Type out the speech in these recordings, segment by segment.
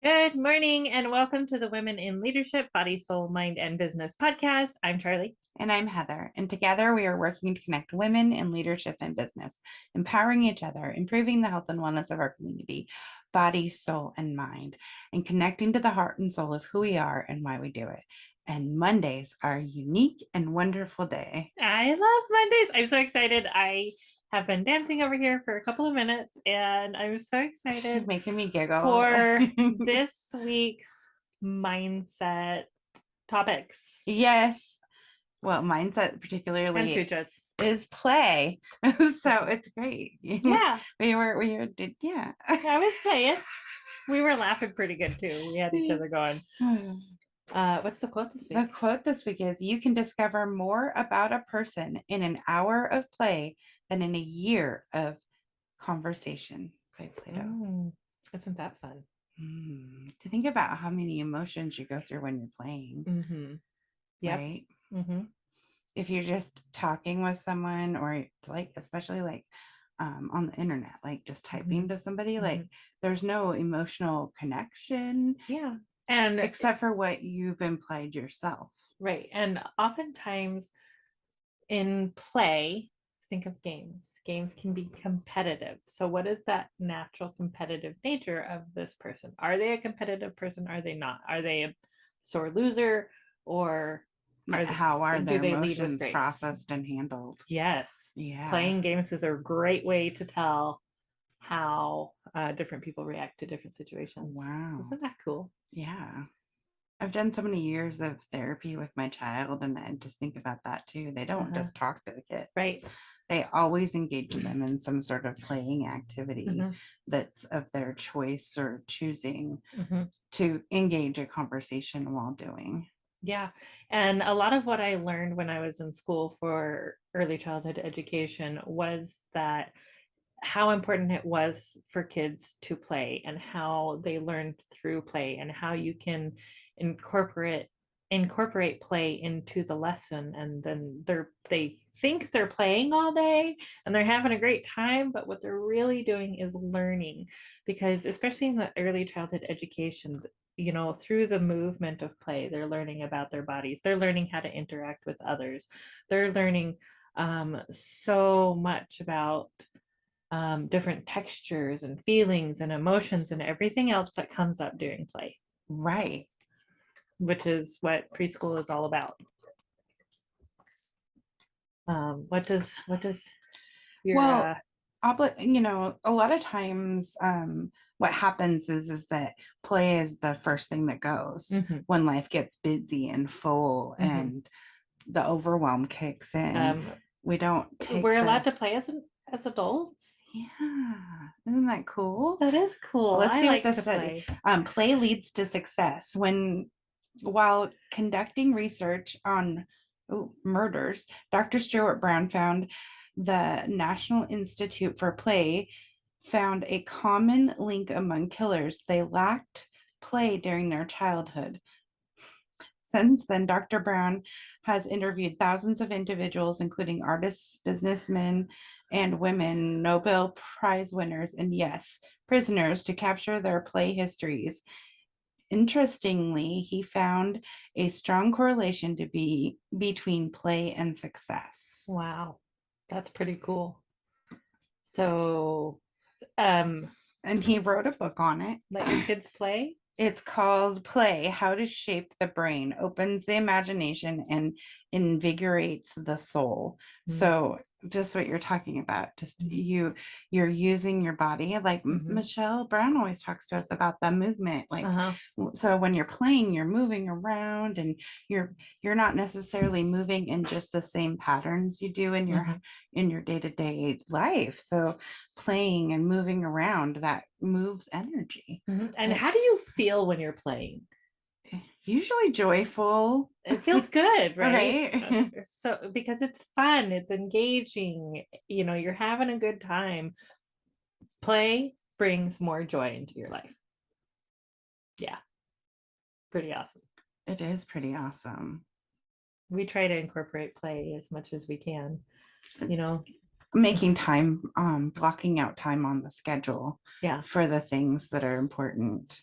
Good morning and welcome to the Women in Leadership, Body, Soul, Mind, and Business podcast. I'm Charlie. And I'm Heather, and together we are working to connect women in leadership and business, empowering each other, improving the health and wellness of our community, body, soul, and mind, and connecting to the heart and soul of who we are and why we do it. And Mondays are a unique and wonderful day. I love Mondays. I'm so excited. I have been dancing over here for a couple of minutes and I'm so excited Making me giggle for this week's mindset topics. Yes. Well, mindset And particularly sutras. is play. So it's great. Yeah, we did, yeah. I was playing. We were laughing pretty good too. We had each other going. What's the quote this The week? quote this week is, "You can discover more about a person in an hour of play than in a year of conversation," by Plato. Isn't that fun? To think about how many emotions you go through when you're playing, Mm-hmm. Yep. right? Mm-hmm. If you're just talking with someone, or like, especially like on the internet, like just typing to somebody, like there's no emotional connection. Yeah. And except for what you've implied yourself. right. And oftentimes in play, think of games. Games can be competitive. So, what is that natural competitive nature of this person? Are they a competitive person? Are they not? Are they a sore loser? Or How are do their they lead with emotions grace? processed and handled? Yes. Yeah. Playing games is a great way to tell how different people react to different situations. Wow. Isn't that cool? Yeah. I've done so many years of therapy with my child, and I just think about that too. They don't just talk to the kids. Right. They always engage them in some sort of playing activity that's of their choice or choosing to engage a conversation while doing. Yeah. And a lot of what I learned when I was in school for early childhood education was that how important it was for kids to play and how they learned through play and how you can incorporate play into the lesson, and then they think they're playing all day and they're having a great time, but what they're really doing is learning, because especially in the early childhood education, through the movement of play, they're learning about their bodies, they're learning how to interact with others, they're learning so much about different textures and feelings and emotions and everything else that comes up during play. Right. Which is what preschool is all about. What does your well, a lot of times what happens is that play is the first thing that goes when life gets busy and full and the overwhelm kicks in. We don't take we're allowed to play as adults. Yeah, isn't that cool? That is cool. Let's see like what this said. Play leads to success. While conducting research on murders, Dr. Stuart Brown found the National Institute for Play found a common link among killers. They lacked play during their childhood. Since then, Dr. Brown has interviewed thousands of individuals, including artists, businessmen, and women, Nobel Prize winners, and yes, prisoners, to capture their play histories. Interestingly, he found a strong correlation between play and success. Wow, that's pretty cool. So, and he wrote a book on it. Let your kids play. It's called Play, How to Shape the Brain, Opens the Imagination, and Invigorates the Soul. So just what you're talking about, just you're using your body, like Michelle Brown always talks to us about the movement, like so when you're playing, you're moving around, and you're not necessarily moving in just the same patterns you do in your day-to-day life. So playing and moving around, that moves energy. And how do you feel when you're playing? Usually joyful. It feels good, right? Right. So because it's fun, it's engaging, you're having a good time. Play brings more joy into your life. Yeah. Pretty awesome. It is pretty awesome. We try to incorporate play as much as we can, making time, blocking out time on the schedule yeah, for the things that are important.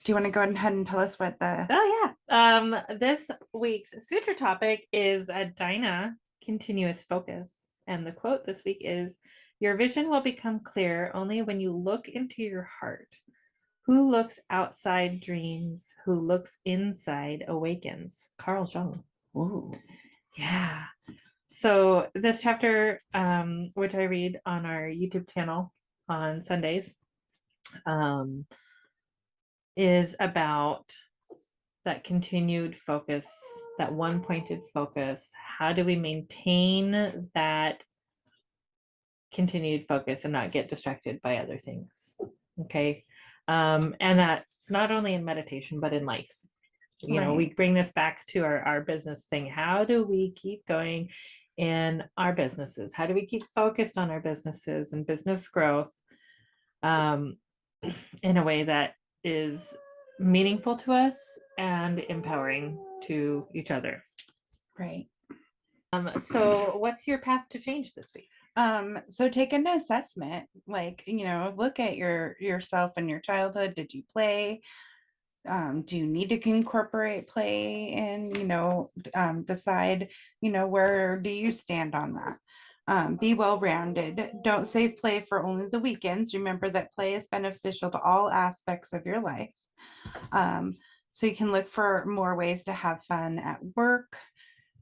Do you want to go ahead and tell us what the... Oh yeah. This week's sutra topic is a Dhyana, continuous focus. And the quote this week is, "Your vision will become clear only when you look into your heart. Who looks outside dreams, who looks inside awakens." Carl Jung. Ooh. Yeah. So this chapter, which I read on our YouTube channel on Sundays, is about that continued focus, that one pointed focus. How do we maintain that continued focus and not get distracted by other things? Okay. And that's not only in meditation, but in life. You know, we bring this back to our business thing. How do we keep going in our businesses? How do we keep focused on our businesses and business growth in a way that is meaningful to us and empowering to each other? Right. So what's your path to change this week? So take an assessment, like, look at yourself in your childhood. Did you play? Do you need to incorporate play and, decide, where do you stand on that? Be well-rounded. Don't save play for only the weekends. Remember that play is beneficial to all aspects of your life. So you can look for more ways to have fun at work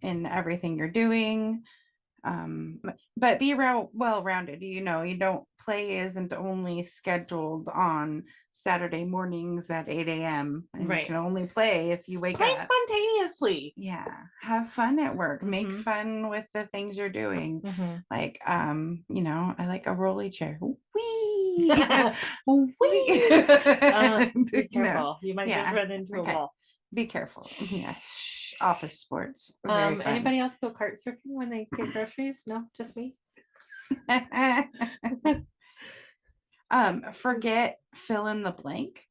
in everything you're doing. But be well-rounded. You don't play isn't only scheduled on Saturday mornings at 8 a.m. and you can only play if you wake play up spontaneously. Yeah, have fun at work. Make fun with the things you're doing. Like, I like a rolly chair. Whee! Whee! Be careful. You might just run into a wall. Be careful. Yes. Office sports. Anybody else go kart surfing when they get groceries? No, just me. Forget fill in the blank.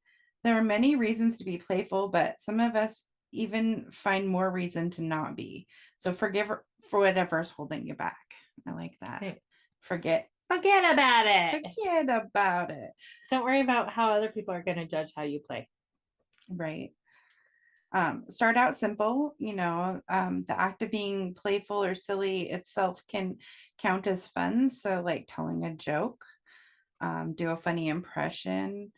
There are many reasons to be playful, but some of us even find more reason to not be. So forgive for whatever's holding you back. I like that. Right. Forget about it. Forget about it. Don't worry about how other people are going to judge how you play. Right. Start out simple. The act of being playful or silly itself can count as fun. So like telling a joke, do a funny impression,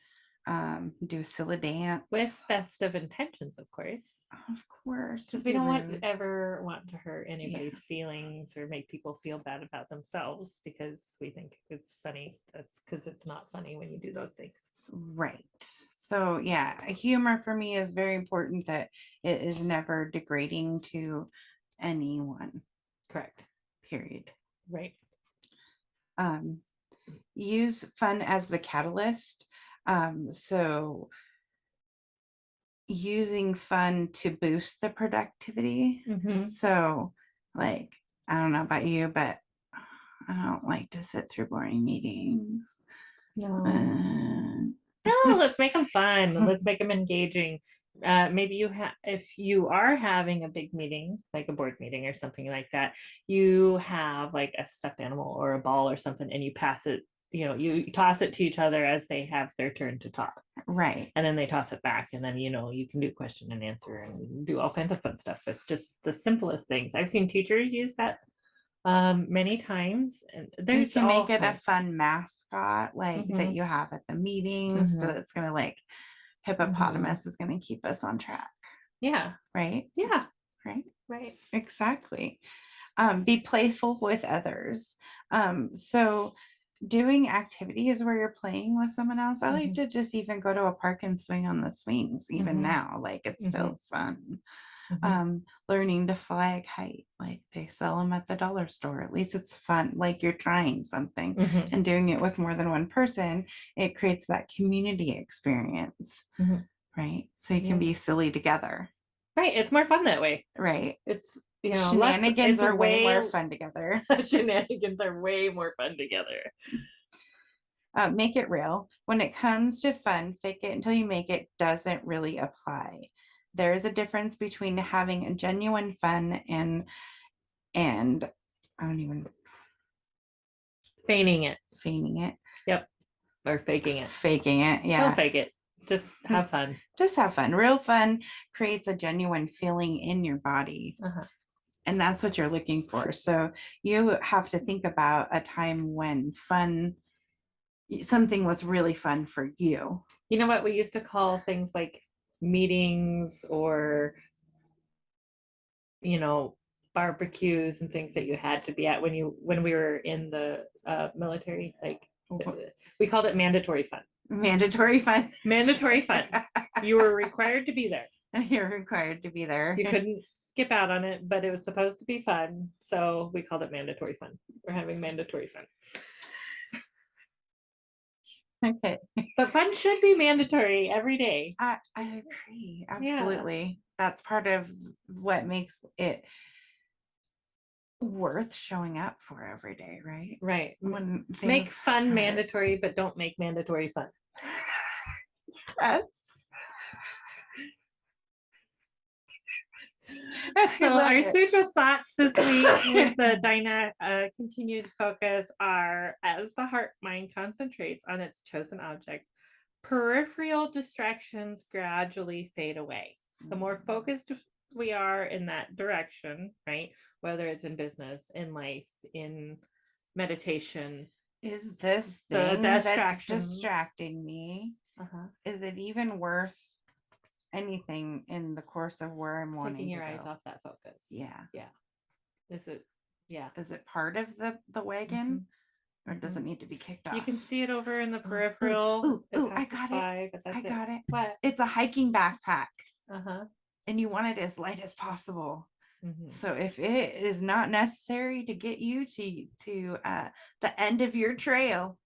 do a silly dance. With best of intentions, of course. Of course. Because we don't ever want to hurt anybody's feelings or make people feel bad about themselves because we think it's funny. That's because it's not funny when you do those things. Right. So humor for me is very important, that it is never degrading to anyone. Correct. Period. Right. Use fun as the catalyst. So using fun to boost the productivity. So like, I don't know about you, but I don't like to sit through boring meetings. No, let's make them fun. Let's make them engaging. Maybe if you are having a big meeting, like a board meeting or something like that, you have like a stuffed animal or a ball or something, and you pass it. You toss it to each other as they have their turn to talk. Right. And then they toss it back, and then you can do question and answer and do all kinds of fun stuff with just the simplest things. I've seen teachers use that many times, and you can make it a fun mascot like that you have at the meetings. So it's gonna like hippopotamus is gonna keep us on track. Right. Right. Exactly. Be playful with others. So doing activities where you're playing with someone else. I like to just even go to a park and swing on the swings even now. Like it's still fun. Learning to fly a kite, like they sell them at the dollar store. At least it's fun, like you're trying something and doing it with more than one person. It creates that community experience. Right. So you can be silly together. Right. It's more fun that way. Right. It's shenanigans are way more fun together. Shenanigans are way more fun together. Make it real. When it comes to fun, fake it until you make it doesn't really apply. There is a difference between having a genuine fun and I don't even feigning it. Feigning it. Yep. Or faking it. Faking it. Yeah. Don't fake it. Just have fun. Just have fun. Real fun creates a genuine feeling in your body. Uh-huh. And that's what you're looking for. So you have to think about a time when something was really fun for you. You know what we used to call things like meetings or, you know, barbecues and things that you had to be at when we were in the military, like we called it mandatory fun. Mandatory fun. Mandatory fun. You were required to be there. You're required to be there. You couldn't skip out on it, but it was supposed to be fun. So we called it mandatory fun. We're having mandatory fun. Okay. But fun should be mandatory every day. I agree. Absolutely. Yeah. That's part of what makes it worth showing up for every day, right? Right. When make fun mandatory, but don't make mandatory fun. That's so our sutra thoughts this week with the Dhyana continued focus are: as the heart mind concentrates on its chosen object, peripheral distractions gradually fade away. The more focused we are in that direction, right? Whether it's in business, in life, in meditation. Is this thing that's distracting me? Is it even worth anything in the course of where I'm wanting taking your to eyes go? off that focus? Yeah. Is it? Yeah. Is it part of the wagon? Or does it need to be kicked off? You can see it over in the peripheral. Ooh, I got it. I got it. What? It's a hiking backpack. And you want it as light as possible. So if it is not necessary to get you to the end of your trail,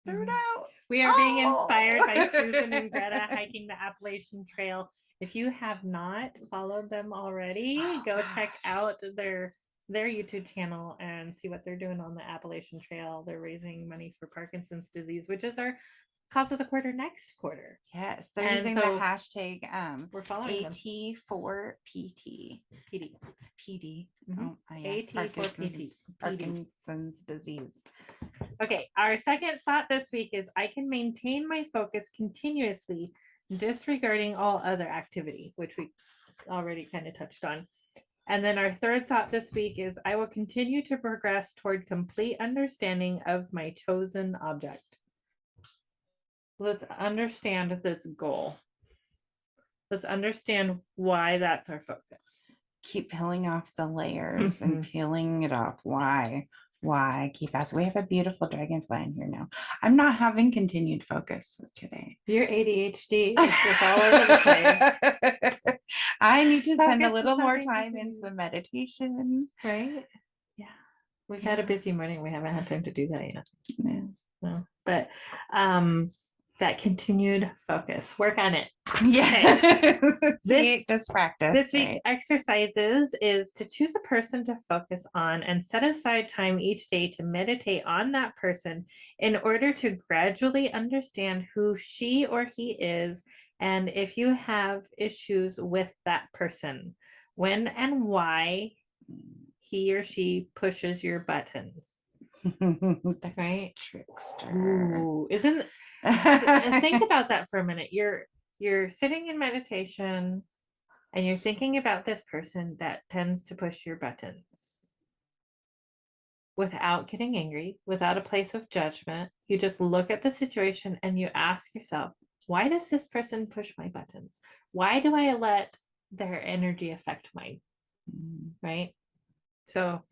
throw it out. We are being inspired by Susan and Greta hiking the Appalachian Trail. If you have not followed them already, go check out their YouTube channel and see what they're doing on the Appalachian Trail. They're raising money for Parkinson's disease, which is our cause of the quarter next quarter. Yes, they're using the hashtag we're following AT4PT. PD. Oh, yeah. AT4PT. Parkinson's disease. Okay, our second thought this week is: I can maintain my focus continuously, disregarding all other activity, which we already kind of touched on. And then our third thought this week is: I will continue to progress toward complete understanding of my chosen object. Let's understand this goal. Let's understand why that's our focus. Keep peeling off the layers and peeling it off. Why? Keep asking. We have a beautiful dragonfly in here now. I'm not having continued focus today. Your ADHD is just all over the place. I need to spend a little more time in some meditation. Right? Yeah. We've had a busy morning. We haven't had time to do that yet. No. But that continued focus. Work on it. Yeah. Just practice. This week's exercises is to choose a person to focus on and set aside time each day to meditate on that person in order to gradually understand who she or he is, and if you have issues with that person, when and why he or she pushes your buttons. Right? Trickster. Ooh, think about that for a minute. You're sitting in meditation and you're thinking about this person that tends to push your buttons. Without getting angry, without a place of judgment, you just look at the situation and you ask yourself, why does this person push my buttons? Why do I let their energy affect mine? Right? So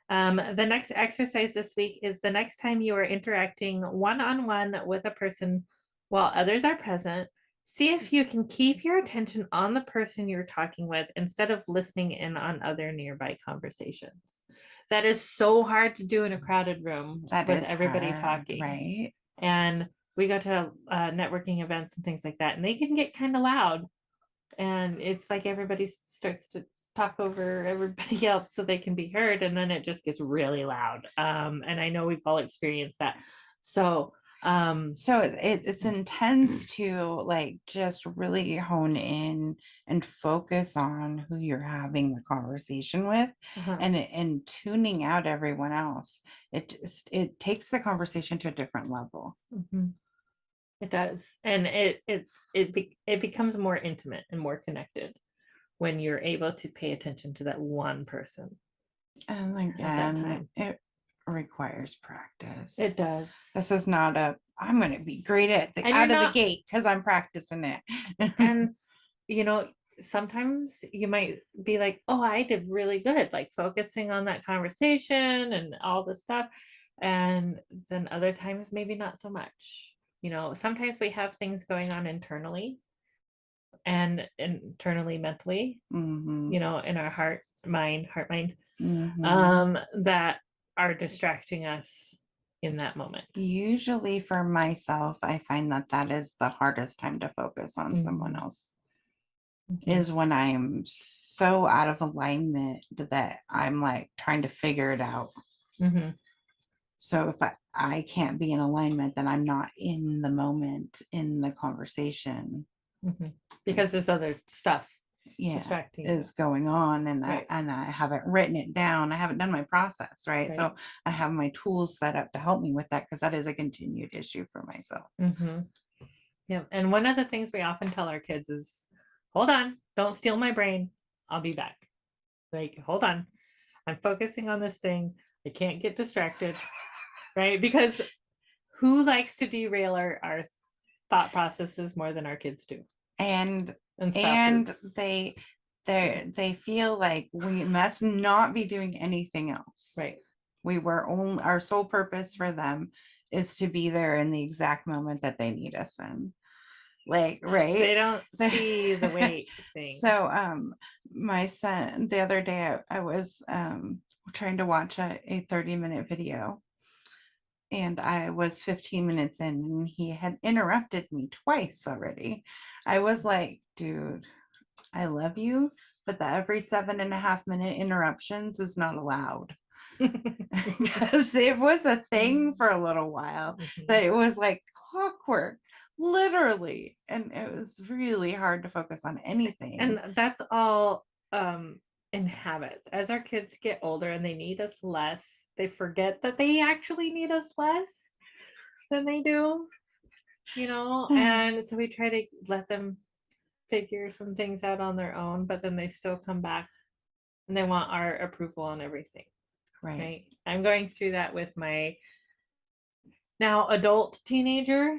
the next exercise this week is: the next time you are interacting one-on-one with a person while others are present, see if you can keep your attention on the person you're talking with instead of listening in on other nearby conversations. That is so hard to do in a crowded room with everybody talking. Right. And we go to networking events and things like that, and they can get kind of loud. And it's like everybody starts to talk over everybody else so they can be heard, and then it just gets really loud. And I know we've all experienced that. So it's intense to like just really hone in and focus on who you're having the conversation with, and tuning out everyone else. It takes the conversation to a different level. It does. And it becomes more intimate and more connected when you're able to pay attention to that one person And at that again, time. it requires practice. It does. This is not I'm going to be great at the And out you're of the not, gate because I'm practicing it. and you know, sometimes you might be like, oh, I did really good, like focusing on that conversation and all this stuff. And then other times, maybe not so much. Sometimes we have things going on internally and internally mentally, Mhm. in our heart mind, Mhm. that are distracting us in that moment. Usually for myself, I find that that is the hardest time to focus on someone Mhm. else Mhm. is when I'm so out of alignment that I'm like trying to figure it out. Mhm. So if I can't be in alignment, then I'm not in the moment in the conversation. Mhm. Because there's other stuff Yeah, distracting you. is going on, and Right. I haven't written it down. I haven't done my process, right? Right. So I have my tools set up to help me with that because that is a continued issue for myself. Mm-hmm. Yeah. And one of the things we often tell our kids is, hold on, don't steal my brain. I'll be back. Like, hold on. I'm focusing on this thing. I can't get distracted. Right. Because who likes to derail our thought processes more than our kids do? And And and spouses. they feel like we must not be doing anything else. Right. We were only our sole purpose for them is to be there in the exact moment that they need us in. Like, right? They don't see the weight thing. So my son the other day I was trying to watch a 30-minute video, and I was 15 minutes in and he had interrupted me twice already. I was like, dude, I love you, but the every 7.5 minute interruptions is not allowed. Because it was a thing for a little while that it was like clockwork, literally. And it was really hard to focus on anything. And that's all in habits. As our kids get older and they need us less, they forget that they actually need us less than they do, and so we try to let them figure some things out on their own, but then they still come back and they want our approval on everything. Right. I'm going through that with my now adult teenager.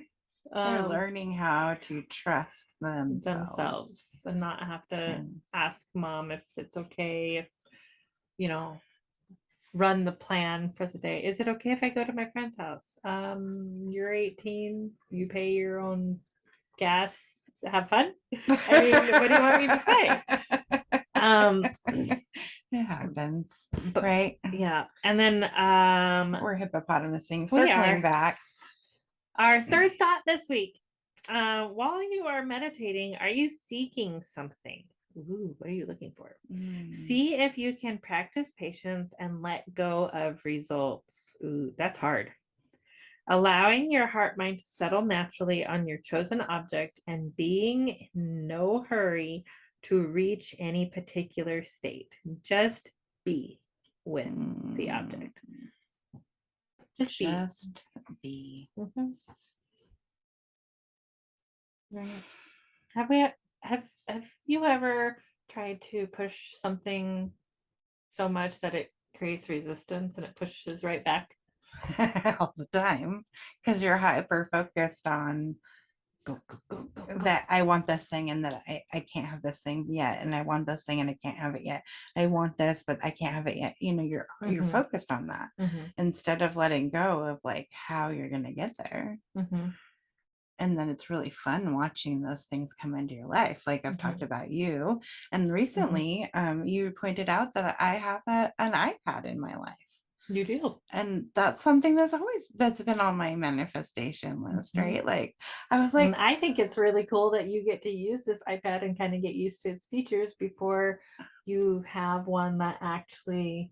They're learning how to trust themselves. And not have to ask mom if it's okay, if run the plan for the day. Is it okay if I go to my friend's house? You're 18, you pay your own gas, have fun. I mean, what do you want me to say? It happens, But, right? Yeah. And then we're hippopotamusing, we circling are. back. Our third thought this week. While you are meditating, are you seeking something? Ooh, what are you looking for? See if you can practice patience and let go of results. Ooh, that's hard. Allowing your heart mind to settle naturally on your chosen object and being in no hurry to reach any particular state. Just be with the object. Just be. Mm-hmm. Right. Have you ever tried to push something so much that it creates resistance and it pushes right back? All the time, because you're hyper focused on Go, go, go, go, go. that I want this thing and that I can't have this thing yet, and I want this thing and I can't have it yet. I want this, but I can't have it yet. You're focused on that instead of letting go of like how you're gonna get there. And then it's really fun watching those things come into your life. Like I've talked about you, and recently you pointed out that I have an iPad in my life. You do. And that's something that's been on my manifestation list, right? Like I was like, and I think it's really cool that you get to use this iPad and kind of get used to its features before you have one that actually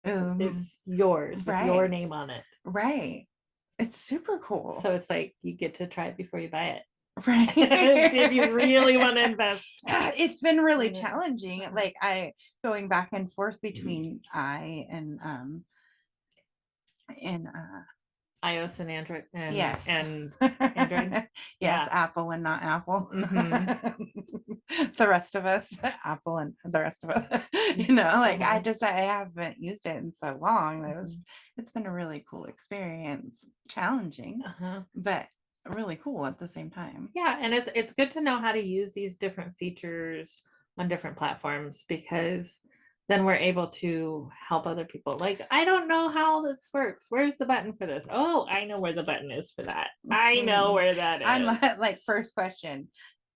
is yours with your name on it. Right. It's super cool. So it's like you get to try it before you buy it. Right. See if you really want to invest. It's been really challenging. Like going back and forth between I and iOS and Android Yes. and Android. Yes, Yeah. Apple and not Apple. Mhm. The rest of us, Apple and the rest of us. You know, like Mhm. I haven't used it in so long. Mhm. It's been a really cool experience. Challenging, Uh-huh. but really cool at the same time. Yeah, and it's good to know how to use these different features on different platforms because then we're able to help other people. Like, I don't know how this works. Where's the button for this? Oh, I know where the button is for that. I know where that I'm is. like, first question,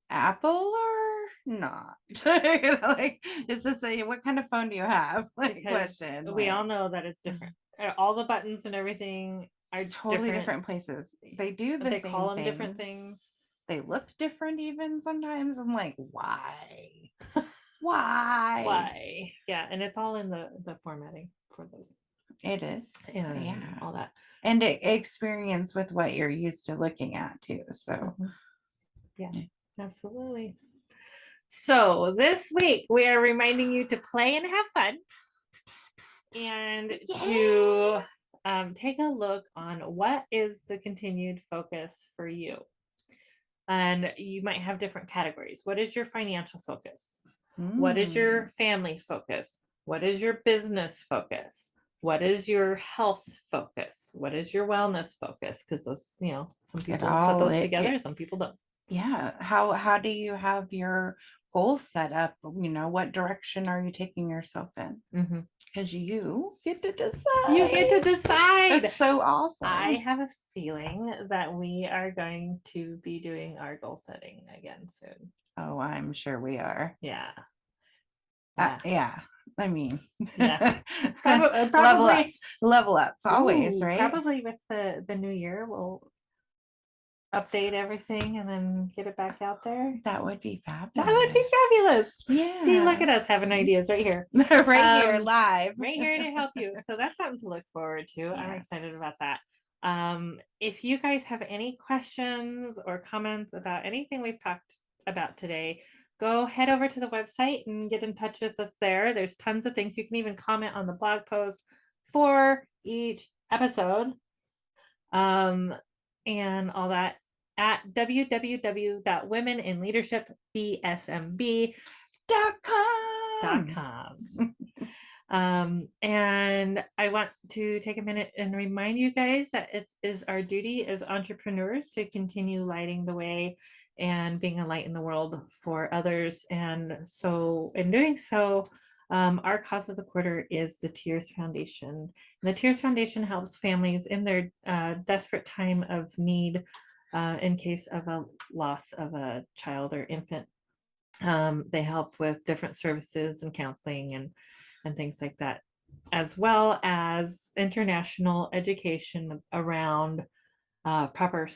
Apple or not? You know, like, is this what kind of phone do you have? Like, Because question, we all like, know that it's different. All the buttons and everything are totally different. different places. They do the They call same them different things. things. They look different even sometimes. I'm like, why? Why? Why? Yeah, and it's all in the formatting for those It is. and Yeah. all that. And experience with what you're used to looking at too. So, Mhm. Yeah, absolutely. So this week we are reminding you to play and have fun and to take a look on what is the continued focus for you. And you might have different categories. What is your financial focus? What is your family focus? What is your business focus? What is your health focus? What is your wellness focus? Because those, some people put those together, some people don't. Yeah. How do you have your goals set up? You know, what direction are you taking yourself in? Mm-hmm. Because you get to decide. You get to decide. That's so awesome. I have a feeling that we are going to be doing our goal setting again soon. Oh, I'm sure we are. Yeah. Yeah. I mean, Yeah. Probably level up Ooh, always, right? probably with the new year, we'll update everything and then get it back out there. That would be fabulous. That would be fabulous. Yeah. See, look at us having ideas right here. Right here, live. Right here to help you. So that's something to look forward to. I'm excited about that. If you guys have any questions or comments about anything we've talked about today, go head over to the website and get in touch with us there. There's tons of things. You can even comment on the blog post for each episode and all that at www.womeninleadershipbsmb.com. And I want to take a minute and remind you guys that it is our duty as entrepreneurs to continue lighting the way and being a light in the world for others. And so, in doing so, our cause of the quarter is the Tears Foundation. And the Tears Foundation helps families in their desperate time of need in case of a loss of a child or infant. They help with different services and counseling and things like that, as well as international education around proper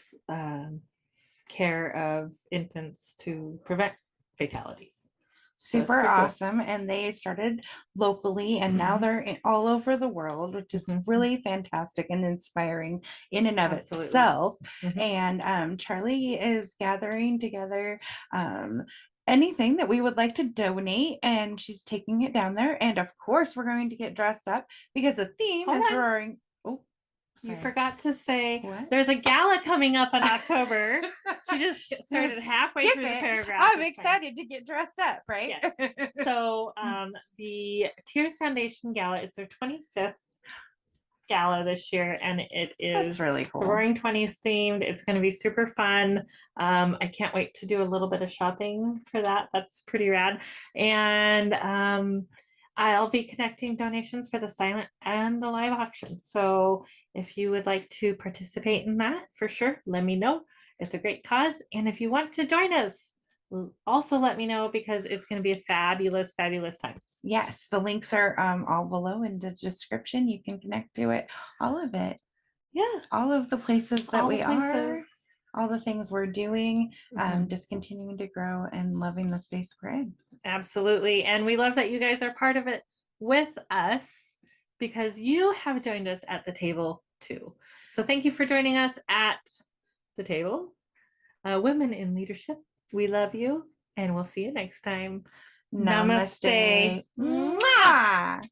care of infants to prevent fatalities. Super awesome. Cool. And they started locally and now they're all over the world, which is really fantastic and inspiring in and of itself. And Charlie is gathering together anything that we would like to donate, and she's taking it down there. And of course, we're going to get dressed up because the theme is roaring. Oh, you forgot to say what? There's a gala coming up in October. She just started halfway through the paragraph. I'm excited to get dressed up, right? Yes. So the Tears Foundation Gala is their 25th gala this year, and it is That's really cool. Roaring 20s themed. It's going to be super fun. I can't wait to do a little bit of shopping for that. That's pretty rad. And I'll be connecting donations for the silent and the live auction. So if you would like to participate in that, for sure, let me know. It's a great cause. And if you want to join us, also let me know because it's going to be a fabulous, fabulous time. Yes, the links are all below in the description. You can connect to it, all of it. Yeah. All of the places that we are, all the things we're doing, just continuing to grow and loving the space we're in. Absolutely. And we love that you guys are part of it with us because you have joined us at the table too. So thank you for joining us at the table. Women in Leadership, we love you and we'll see you next time. Namaste. Namaste. Mwah!